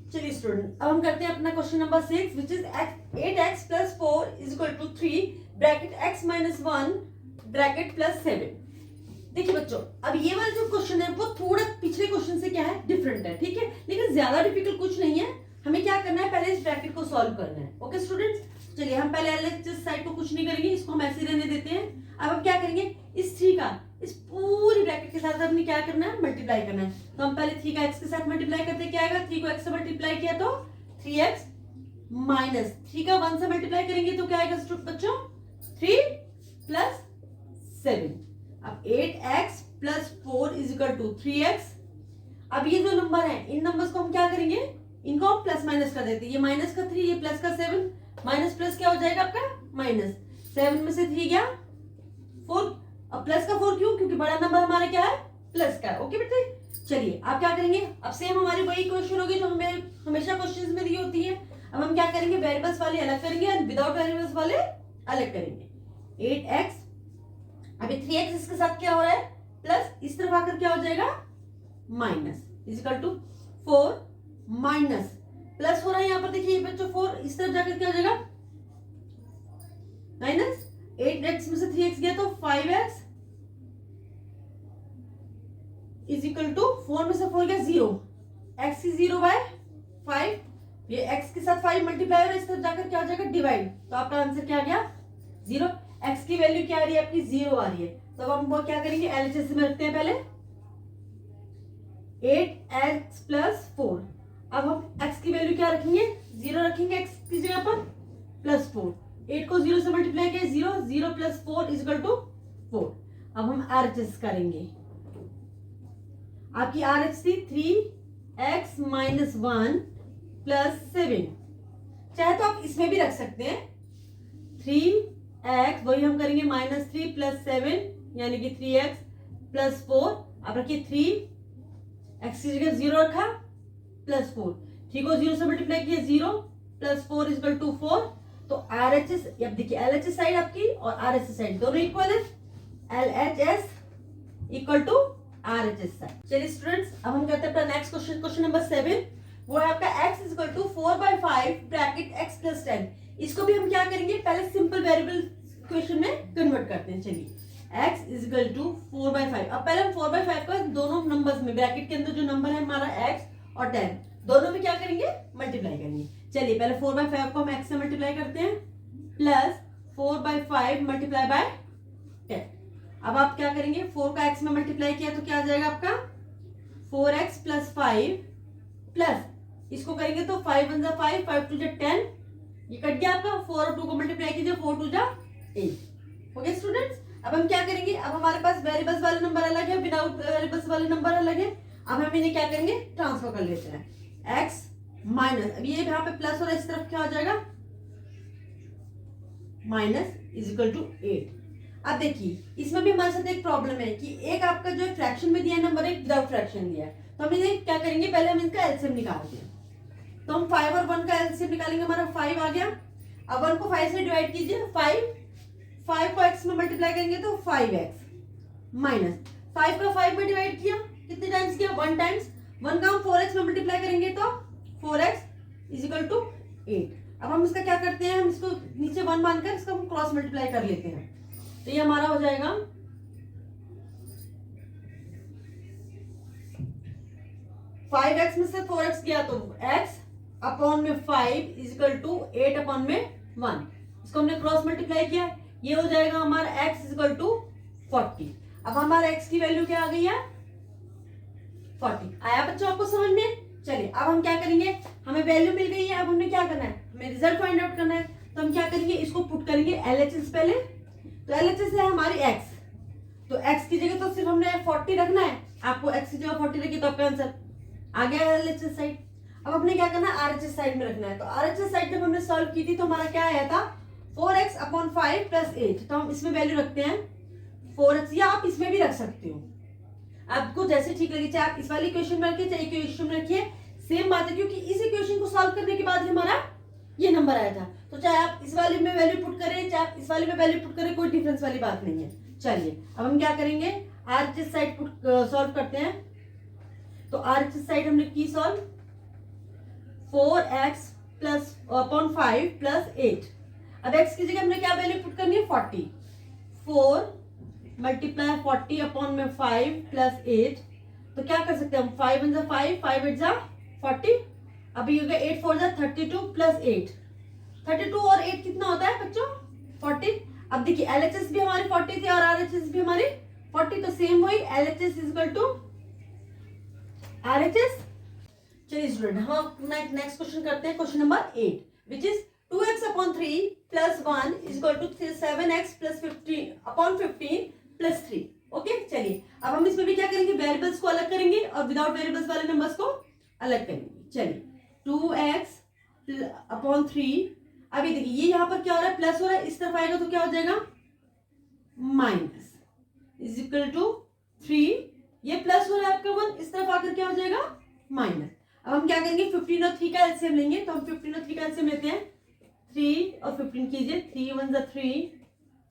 चलिए स्टूडेंट, अब हम करते हैं अपना question number 6 which is 8x + 4 = 3 bracket x - 1 bracket +7। देखिए बच्चों, अब ये वाला जो क्वेश्चन है वो थोड़ा पिछले क्वेश्चन से क्या है, डिफरेंट है, ठीक है, लेकिन ज्यादा डिफिकल्ट कुछ नहीं है। हमें क्या करना है, पहले इस ब्रैकेट को सॉल्व करना है। ओके स्टूडेंट्स, चलिए हम पहले एलएचएस साइड को कुछ नहीं करेंगे, इसको हम ऐसे ही रहने देते हैं। अब हम क्या करेंगे, इस 3 का इस पूरी ब्रैकेट के साथ हमने क्या करना है, मल्टीप्लाई करना है। तो हम पहले 3 का x के साथ मल्टीप्लाई करते हैं, क्या आएगा, 3 को x से मल्टीप्लाई किया तो 3x माइनस 3 का 1 से मल्टीप्लाई करेंगे तो क्या आएगा बच्चों, 3 + 7। अब 8x + 4 = 3x। अब ये जो नंबर है, इन नंबर्स को हम क्या करेंगे, इनको हम प्लस माइनस कर देते हैं। ये माइनस का 3, ये प्लस का 7, माइनस प्लस क्या हो जाएगा आपका, माइनस 7 में से 3 गया 4। अब प्लस का 4 क्यों, क्योंकि बड़ा नंबर हमारा क्या है, प्लस का है। ओके बेटे, चलिए आप क्या करेंगे, अब सेम हमारी वही क्वेश्चन होगी जो हमें हमेशा क्वेश्चंस में दी होती है। अब हम क्या करेंगे, वेरिएबल्स वाले अलग करेंगे और विदाउट वेरिएबल्स वाले अलग करेंगे। 8x, अभी 3x इसके साथ क्या हो रहा है, प्लस, इस तरफ आकर क्या हो जाएगा, माइनस = 4 माइनस प्लस हो रहा है यहाँ पर, देखिए बच्चों 4 इस तरफ जाकर क्या हो जाएगा, माइनस 8x में से 3x गया तो 5x = 4 में से 4 गया 0, x की 0/5, ये x के साथ 5 मल्टीप्लाई और इस तरफ जाकर क्या हो जाएगा, डिवाइड। तो आपका आंसर क्या आ गया, 0। x की वैल्यू क्या आ रही है आपकी, 0 आ रही है। तो अब हम वो क्या करेंगे, एलएचएस में रखते हैं पहले 8x + 4। अब हम x की वैल्यू क्या रखेंगे, 0 रखेंगे x की जगह पर, +4। 8 को 0 से मल्टीप्लाई किया 0, 0 + 4 = 4। अब हम आरएचएस करेंगे, आपकी आरएच थी 3x - 1 + 7। चाहे तो आप इसमें भी रख सकते हैं 3x, वही हम करेंगे -3 + 7 यानी कि 3x + 4। आप रखिए 3x की जगह 0 रखा +4, 3 को 0 से मल्टीप्लाई किया 0 + 4 = 4। तो आरएचएस, अब देखिए एलएचएस साइड आपकी और आरएचएस साइड दोनों इक्वल है, एलएचएस = आरएचएस साइड। चलिए स्टूडेंट्स, अब हम करते हैं अपना नेक्स्ट क्वेश्चन, क्वेश्चन नंबर 7। वो है आपका x = 4/5 ब्रैकेट x + 10। इसको भी हम क्या करेंगे, पहले सिंपल वेरिएबल क्वेश्चन में कन्वर्ट करते हैं। चलिए x = 4/5। अब पहले हम 4/5 का दोनों नंबर्स में, ब्रैकेट के अंदर जो नंबर है हमारा x और 10, दोनों में क्या करेंगे, मल्टीप्लाई करेंगे। चलिए पहले 4/5 को हम x से मल्टीप्लाई करते हैं, प्लस 4/5 × 10। अब आप क्या करेंगे, 4 का x में मल्टीप्लाई किया तो क्या आ जाएगा आपका, 4x + 5 प्लस इसको करेंगे तो 5 × 1 = 5, 5 × 2 = 10, ये कट गया आपका। 4 और 2 को मल्टीप्लाई कीजिए, 4 × 2 = 8। ओके स्टूडेंट्स, अब हम क्या करेंगे, अब हमारे पास वेरिएबल्स वाले नंबर अलग है, विदाउट वेरिएबल्स वाले नंबर अलग है। अब हम इन्हें क्या करेंगे, ट्रांसफर कर लेते हैं। x माइनस, अब ये यहाँ पे प्लस हो रहा है, इस तरफ क्या हो जाएगा, माइनस = 8। अब देखिए इसमें भी हमारे साथ एक प्रॉब्लम है कि एक आपका जो फ्रैक्शन में दिया है नंबर, एक विदाउट फ्रैक्शन दिया है। तो हम इन्हें क्या करेंगे, पहले हम इनका एलसीएम निकालते हैं। तो हम 5 और 1 का एलसीएम निकालेंगे, हमारा 5 आ गया। अब 1 को 5 से डिवाइड कीजिए, 5 को x में मल्टीप्लाई करेंगे तो 5x माइनस 5 का 5 में डिवाइड किया, कितने टाइम्स किया, 1 टाइम्स। 1 का हम 4x में मल्टीप्लाई करेंगे तो 4x = 8। अब हम इसका क्या करते हैं, हम इसको नीचे 1 मानकर इसका हम क्रॉस मल्टीप्लाई कर लेते हैं। तो ये हमारा हो जाएगा 5x में से 4x गया तो x अपॉन में 5 = 8 अपॉन में 1। इसको हमने क्रॉस मल्टीप्लाई किया, ये हो जाएगा हमारा x = 40। अब हमारा x की वैल्यू क्या आ गई है, 40। आया बच्चों आपको समझ में? चलिए अब हम क्या करेंगे, हमें वैल्यू मिल गई है, अब हमने क्या करना है, हमें रिजल्ट फाइंड आउट करना है। तो हम क्या करेंगे, इसको पुट करेंगे एलएचएस पहले। तो एलएचएस है हमारी x, तो x की जगह तो सिर्फ हमने 40 रखना है, आपको x की जगह 40 रखी तो आपका आंसर आ गया एलएचएस साइड। अब हमने क्या करना है, आरएचएस साइड में रखना है। तो आरएचएस साइड जब हमने सॉल्व की थी तो हमारा क्या आया था, 4x अपॉन 5 + 8। तो हम इसमें वैल्यू रखते हैं 4x, या आप इसमें भी रख सकते हो, आपको जैसे ठीक लगे, चाहे आप इस वाली इक्वेशन में रखिए चाहे इक्वेशन में रखिए, सेम बात है, क्योंकि इस इक्वेशन को सॉल्व करने के बाद ही हमारा ये नंबर आया था। तो चाहे आप इस वाले में वैल्यू पुट करें चाहे आप इस वाले में वैल्यू पुट करें, कोई डिफरेंस वाली बात नहीं है। चलिए अब हम क्या करेंगे, आरएचएस साइड सॉल्व करते हैं। तो आरएचएस साइड हमने की solve, 4x plus upon 5 plus 8। अब x की जगह हमने क्या वैल्यू पुट करनी है 40। 4 मल्टीप्लाई 40 अपॉन में 5 प्लस 8। तो क्या कर सकते हैं हम 5 वन जा 5, 5 8 जा 40। अभी हो गया 8 4 जा 32 प्लस 8। 32 और 8 कितना होता है बच्चों 40। अब देखिए LHS भी हमारे 40 थे और RHS भी हमारे 40, तो सेम वही LHS is equal to RHS। चलिए स्टूडेंट हम अपना नेक्स्ट क्वेश्चन करते हैं, question number 8 which is 2x upon 3 plus 1 is equal to 7x plus 15 upon 15 plus 3। Okay चलिए अब हम इसमें भी क्या करेंगे, वेरिएबल्स को अलग करेंगे और विदाउट वेरिएबल्स वाले नंबर्स को अलग करेंगे। चलिए 2x अपॉन 3, अभी देखिए ये यहाँ पर क्या हो रहा है प्लस हो रहा है, इस तरफ आएगा तो क्या हो जाएगा माइनस इज इक्वल टू 3। ये प्लस हो रहा है आपका 1, इस तरफ आकर क्या हो जाएगा माइनस। अब हम क्या करेंगे 15 और 3 का एलसीएम लेंगे, तो हम 15 और 3 का एलसीएम लेते हैं। 3 और 15 कीजिए, 3 1 जा 3,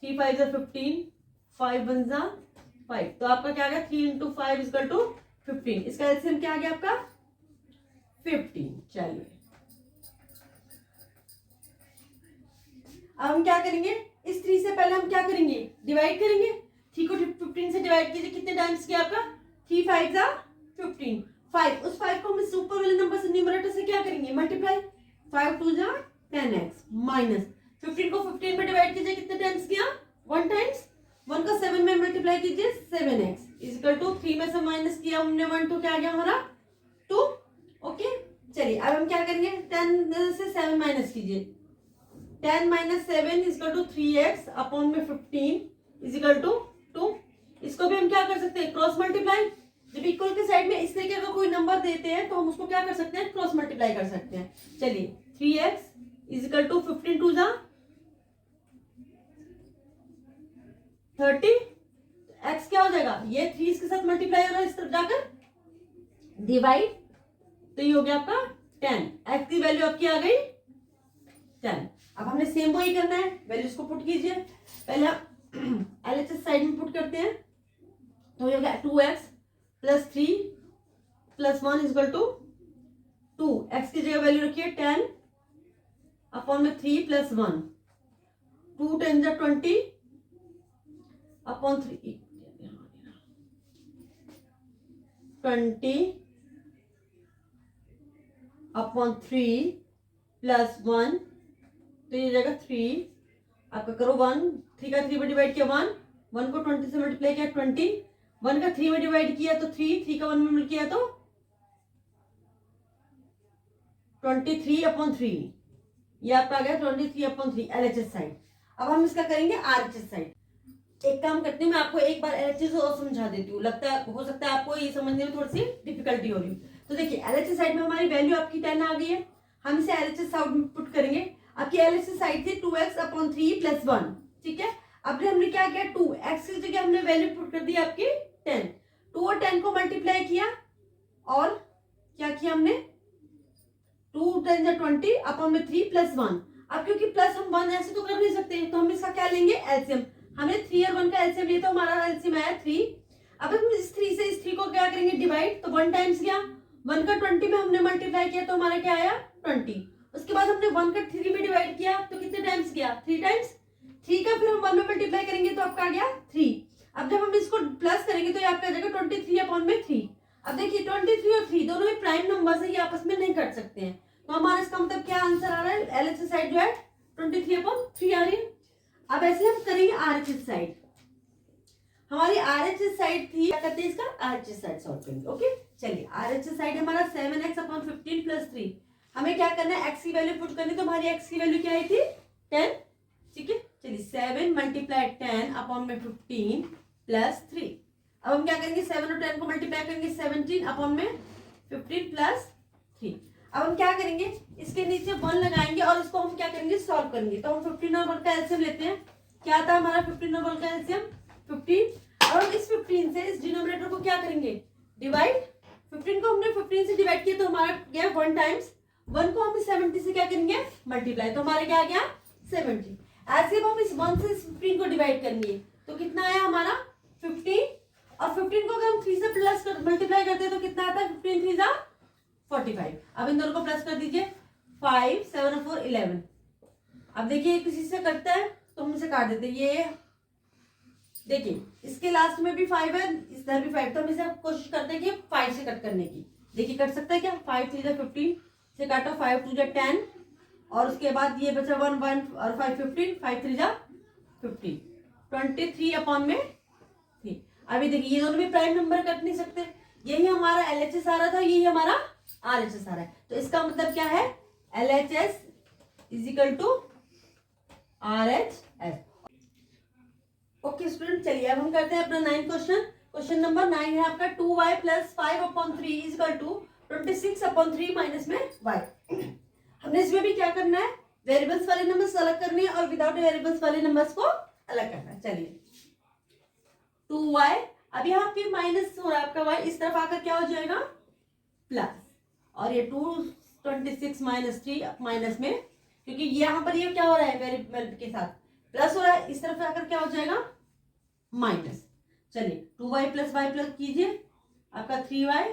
3 5 जा 15, 5 1 जा 5। तो आपका क्या आ गया 3 इंटू 5 इज इक्वल टू 15। इसका एलसीएम क्या आ गया आपका 15। चलिए अब हम क्या करेंगे, इस 3 से पहले हम क्या करेंगे डिवाइड करेंगे। 3 को 15 से डिवाइड कीजिए, कितने टाइम्स किया आपका 3 5 जा 15। 5 उस 5 को हम इस ऊपर वाले नंबर से न्यूमरेटर से क्या करेंगे मल्टीप्लाई। 5 2 जा 10x माइनस 15 को 15 में डिवाइड कीजिए, कितने टाइम्स किया 1 टाइम्स। 1 को 7 में मल्टीप्लाई कीजिए 7x इज इक्वल टू 3 में से माइनस किया हमने 1 2 क्या आ गया हमारा 2। ओके चलिए अब हम क्या करेंगे 10 से 7 माइनस कीजिए, 10 minus 7 is equal to 3x upon में 15 इज इक्वल टू 2। इसको भी हम क्या कर सकते हैं क्रॉस मल्टीप्लाई। जब इक्वल के साइड में इस तरीके का कोई नंबर देते हैं तो हम उसको क्या कर सकते हैं क्रॉस मल्टीप्लाई कर सकते हैं। चलिए 3x इज इक्वल टू 15 2 जा 30। x क्या हो जाएगा, ये 3 इसके साथ मल्टीप्लाई हो रहा है इस तरफ जाकर डिवाइड, तो ये हो गया आपका 10। x की वैल्यू आपकी आ गई 10। अब हमने सेम वही करना है, वैल्यूज को पुट कीजिए। पहले LHS साइड में पुट करते हैं, तो ये हो गया 2x plus 3 plus 1 is equal to 2। x की जगह वैल्यू रखिए 10 अपॉन में 3 प्लस 1, 2 10 जा 20 अपॉन 3 20 अपॉन 3 प्लस 1, तो ये जाएगा 3 आपका करो 1, 3 का 3 में डिवाइड किया 1, 1 को 20 से मल्टीप्लाई किया 20, 1 का 3 में डिवाइड किया तो 3, 3 का 1 में मिल किया तो 23 अपॉन 3। ये आपका आ गया 23 अपॉन 3 LHS साइड। अब हम इसका करेंगे RHS साइड। एक काम करती हूँ, मैं आपको एक बार LHS और समझा देती हूँ, लगता है हो सकता है आपको ये समझने में थोड़ी सी डिफिकल्टी हो रही है। तो देखिए LHS साइड में हमारी वैल्यू आपकी 10 आ गई है, हम इसे LHS साइड में पुट करेंगे। आपकी LHS साइड थी 2x अपॉन 3 प्लस 1, ठीक है। अब हमने क्या किया 2x की जगह हमने वैल्यू पुट कर दी आपकी 10, 2 और 10 को मल्टीप्लाई किया और क्या किया हमने 2 10 जा 20 अपॉन में 3 प्लस 1। अब क्योंकि प्लस हम 1 ऐसे तो कर नहीं सकते, तो हम इसका क्या लेंगे एलसीएम। हमने 3 और 1 का एलसीएम लिया तो हमारा एलसीएम आया 3। अब हम इस 3 से इस 3 को क्या करेंगे डिवाइड, तो 1 टाइम्स गया, 1 का 20 में हमने मल्टीप्लाई किया तो हमारा क्या आया 20। उसके बाद हमने 1 का 3 में डिवाइड किया तो कितने टाइम्स गया 3 टाइम्स। 3 का फिर हम 1 में मल्टीप्लाई करेंगे तो आपका आ गया 3। अब जब हम इसको प्लस करेंगे तो ये आपका आ जाएगा 23 अपॉन में 3। अब देखिए 23 और 3 दोनों ही प्राइम नंबर है, ये आपस में नहीं कट सकते हैं, तो हमारा इसका मतलब क्या आंसर आ रहा है LHS साइड जो है 23 अपॉन 3 आ रही है। अब ऐसे हम करेंगे RHS साइड। हमारी RHS साइड थी, क्या करते हैं इसका RHS साइड सॉल्व करेंगे। ओके चलिए RHS साइड हमारा 7x अपॉन 15 प्लस 3। हमें क्या करना है x की वैल्यू पुट करनी, तो हमारी x की वैल्यू क्या आई थी 10, ठीक है। चलिए 7 मल्टीप्लाई 10 अपॉन में 15 प्लस 3। अब हम क्या करेंगे 7 और 10 को मल्टीप्लाई करेंगे 17 अपॉन में 15 प्लस 3। अब हम क्या करेंगे इसके नीचे 1 लगाएंगे और इसको हम क्या करेंगे सॉल्व करेंगे। तो हम 15 और 1 का एलसीएम लेते हैं, क्या आता है हमारा 15 और 1 का एलसीएम 15। और हम इस 15 से इस डिनोमिनेटर को क्या करेंगे डिवाइड। 15 को हमने 15 से डिवाइड किया तो हमारा गया 1 टाइम्स, 1 को हम इस 70 से क्या करेंगे मल्टीप्लाई, तो हमारा क्या आ गया 70। ऐसे हम इस 1 से इस 15 को डिवाइड करेंगे तो कितना आया हमारा 15, और 15 को अगर हम 3 से प्लस कर मल्टीप्लाई करते हैं तो कितना आता है 15 3 जा 45। अब इन दोनों को प्लस कर दीजिए, 5 7 और 4 11। अब देखिए किसी से कटता है तो हम इसे काट देते हैं। ये देखिए इसके लास्ट में भी 5 है, इधर भी 5, तो हम इसे कोशिश करते हैं कि 5 से कट करने की। देखिए कट सकता है क्या, 5 3 जा 15 से काटो, 5 2 जा 10 और उसके बाद ये बचा 1 1 और 5 15, 5 3 जा 15, 23 अपॉन में 3। अभी देखिए ये दोनों भी प्राइम नंबर कट नहीं सकते, यही हमारा LHS आ रहा था, यही हमारा RHS आ रहा है। तो इसका मतलब क्या है, LHS is equal to RHS। Okay student, चलिए अब हम करते हैं अपना 9 क्वेश्चन। क्वेश्चन नंबर 9 है आपका 2y plus 5/3 is equal to 26/3 minus में y। हमने इसमें भी क्या करना है, वेरिएबल्स वाले नंबर्स अलग करने हैं और विदाउट वेरिएबल्स वाले नंबर्स को अलग करना है। चलिए 2y, अब यहाँ पे माइनस हो रहा है आपका y, इस तरफ आकर क्या हो जाएगा प्लस, और ये 226 माइनस 3 माइनस में, क्योंकि यहाँ पर ये क्या हो रहा है वेरिएबल के साथ प्लस हो रहा है, इस तरफ आकर क्या हो जाएगा माइनस। चलिए 2y प्लस y प्लस कीजिए, आपका 3y,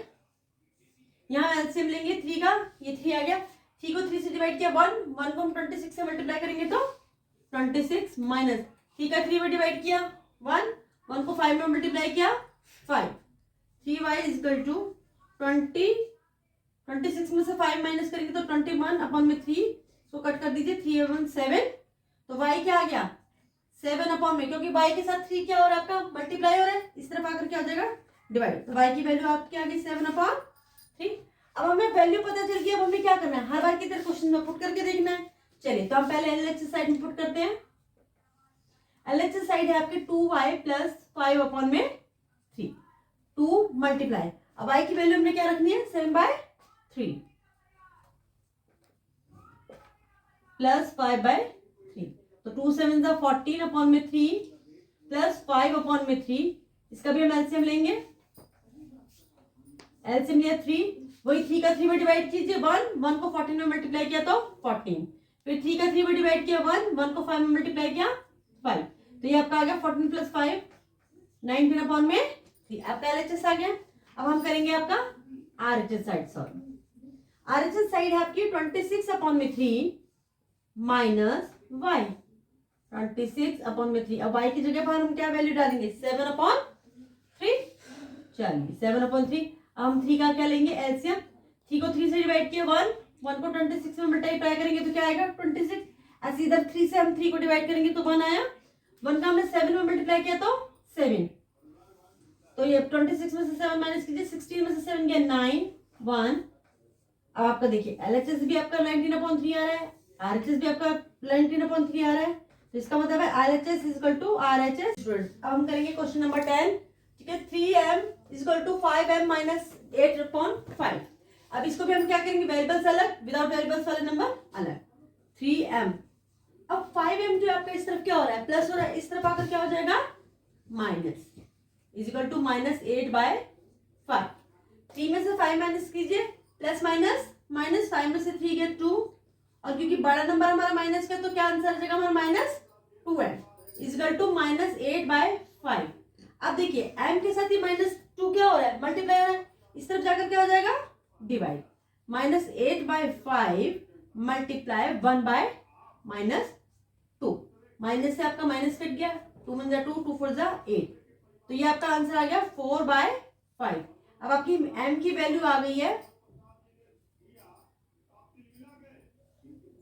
यहाँ एलसीएम लेंगे 3 का, ये 3 आ गया, 3 को 3 से डिवाइड किया 1 को हम 26 से मल्टीप्लाई करेंगे तो 26 माइनस 3 का 3 में डिवाइड किया 1 को 5 में मल्टीप्लाई किया 5, 3y इज इक्वल टू 26 में से 5 माइनस करेंगे तो 21 अपॉन में 3, इसको कट कर दीजिए, 3 1 7, तो y क्या आ गया 7 अपॉन में, क्योंकि y के साथ 3 क्या हो रहा है आपका मल्टीप्लाई हो रहा है, इस तरफ आकर क्या हो जाएगा डिवाइड, तो y की वैल्यू आपकी आ गई 7/3। अब हमें वैल्यू पता चल गई, अब हमें क्या करना है, हर बार की तरह क्वेश्चन में पुट करके देखना है। चलिए तो हम पहले LHS साइड में पुट करते हैं। LHS साइड है आपके 2y प्लस 5/3, 2 मल्टीप्लाई, अब y की वैल्यू हमने क्या रखनी है 7/3 प्लस 5/3, तो 2 7 जा 14 अपॉन में 3 प्लस 5 अपॉन में 3, इसका भी हम एलसीएम लेंगे, एलसीएम लिया 3, वही 3 का 3 में डिवाइड कीजिए 1 को 14 में मल्टीप्लाई किया तो 14, फिर 3 का 3 में डिवाइड किया 1 को 5 में मल्टीप्लाई किया 5, तो ये आपका आ गया 14 प्लस 5 19 अपॉन में 3, आपका LHS आ गया। अब हम करेंगे आपका RHS side solve. RHS side है आपकी 26 अपॉन में 3 माइनस y, 26 अपॉन में 3, अब y की जगह पर हम क्या वैल्यू डालेंगे 7/3, चलिए 7/3। अब हम 3 का क्या लेंगे एलसीएम, 3 को 3 से डिवाइड किया 1 को 26 में मल्टीप्लाई करेंगे तो क्या आएगा 26, ऐसे इधर 3 से हम 3 को डिवाइड करेंगे तो 1 आया, 1 का हमने 7 में मल्टीप्लाई किया तो 7, तो ये 26 में से 7 माइनस कीजिए, 16 में से 7 गया 9 1। अब आपका देखिए LHS भी आपका 19/3 आ रहा है, RHS भी आपका 19/3 आ रहा है, तो इसका मतलब है RHS is equal to RHS। अब हम करेंगे क्वेश्चन नंबर 10, ठीक है, 3m is equal to 5m minus 8/5। अब इसको भी हम क्या करेंगे वेरिएबल्स अलग, विदाउट वेरिएबल्स वाले नंबर अलग, 3m, अब 5m जो आपका इस तरफ क्या हो रहा है प्लस हो रहा है, इस तरफ आकर क्या हो जाएगा minus, is equal to minus 8/5, 3 में से 5 माइनस कीजिए, प्लस माइनस माइनस 5 में से 3 गया 2, और क्योंकि बड़ा नंबर हमारा माइनस का तो क्या आंसर आ जाएगा हमारा -2m is equal to minus 8/5। अब देखिए m के साथ ही -2 क्या हो रहा है मल्टीप्लाई हो रहा है, इस तरफ जाकर क्या हो जाएगा डिवाइड, -8/5 मल्टीप्लाई 1/-2, माइनस से आपका माइनस कट गया, 2 1 जा 2 2 4 जा 8, तो ये आपका आंसर आ गया 4/5। अब आपकी m की वैल्यू आ गई है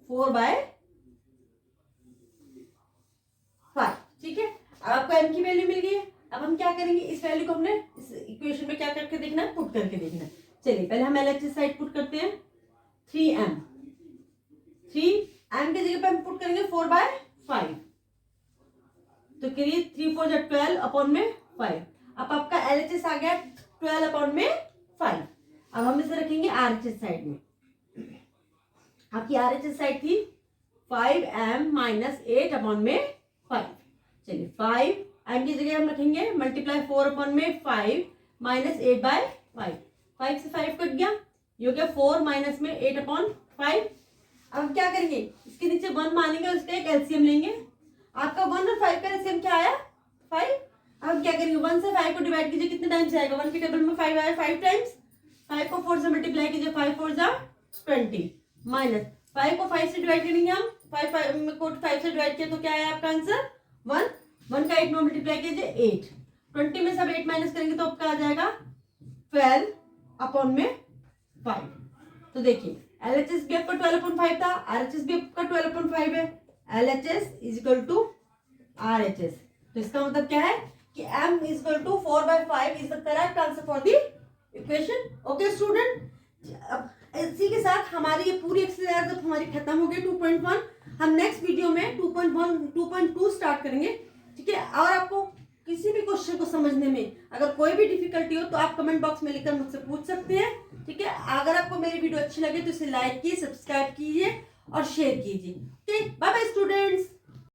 4/5, ठीक है। अब आपको m की वैल्यू मिल गई है, अब हम क्या करेंगे इस वैल्यू को हमने इस इक्वेशन में क्या करके देखना है पुट करके देखना है। चलिए पहले हम LHS साइड पुट करते हैं, 3m की जगह पे हम पुट करेंगे 4/5, तो करिए 3 4 जा 12 अपॉन में 5, अब आपका LHS आ गया 12 अपॉन में 5। अब हम इसे रखेंगे RHS साइड में, आपकी RHS साइड थी 5m माइनस 8 अपॉन में 5, चलिए 5m की जगह हम रखेंगे मल्टीप्लाई 4 अपॉन में 5 माइनस 8/5, 5 से 5 कट गया, ये हो गया 4 माइनस में 8/5। अब हम क्या करेंगे इसके नीचे 1 मानेंगे और इसका एक एलसीएम लेंगे, आपका 1 और 5 का एलसीएम क्या आया 5। अब क्या करेंगे 1 से 5 को डिवाइड कीजिए, कितने टाइम्स आएगा, 1 के टेबल में 5 आया 5 टाइम्स, 5 को 4 से मल्टीप्लाई कीजिए, 5 4 जा 20 माइनस 5 को 5 से डिवाइड करेंगे हम, 5 को 5 से डिवाइड किया तो क्या है आपका आंसर 1, 1 का 8 में मल्टीप्लाई कीजिए 8, 20 में सब 8 माइनस करेंगे तो आपका आ जाएगा 12 अपॉन में 5। तो देखिए LHS भी आपका 12/5 था, RHS भी आपका 12/5 है, LHS is equal to RHS। तो इसका मतलब क्या है कि M is equal to 4/5 is the correct answer for the equation. Okay student, अब इसी के साथ हमारी ये पूरी एक्सरसाइज अब हमारी खत्म हो गई 2.1। हम नेक्स्ट वीडियो में 2.1 2.2 स्टार्ट करेंगे, ठीक है। और आपको किसी भी क्वेश्चन को समझने में अगर कोई भी डिफिकल्टी हो तो आप कमेंट बॉक्स में लिखकर मुझसे पूछ सकते हैं, ठीक है। अगर आपको मेरी वीडियो अच्छी लगे तो इसे लाइक कीजिए, सब्सक्राइब कीजिए और शेयर कीजिए। Okay, bye bye students.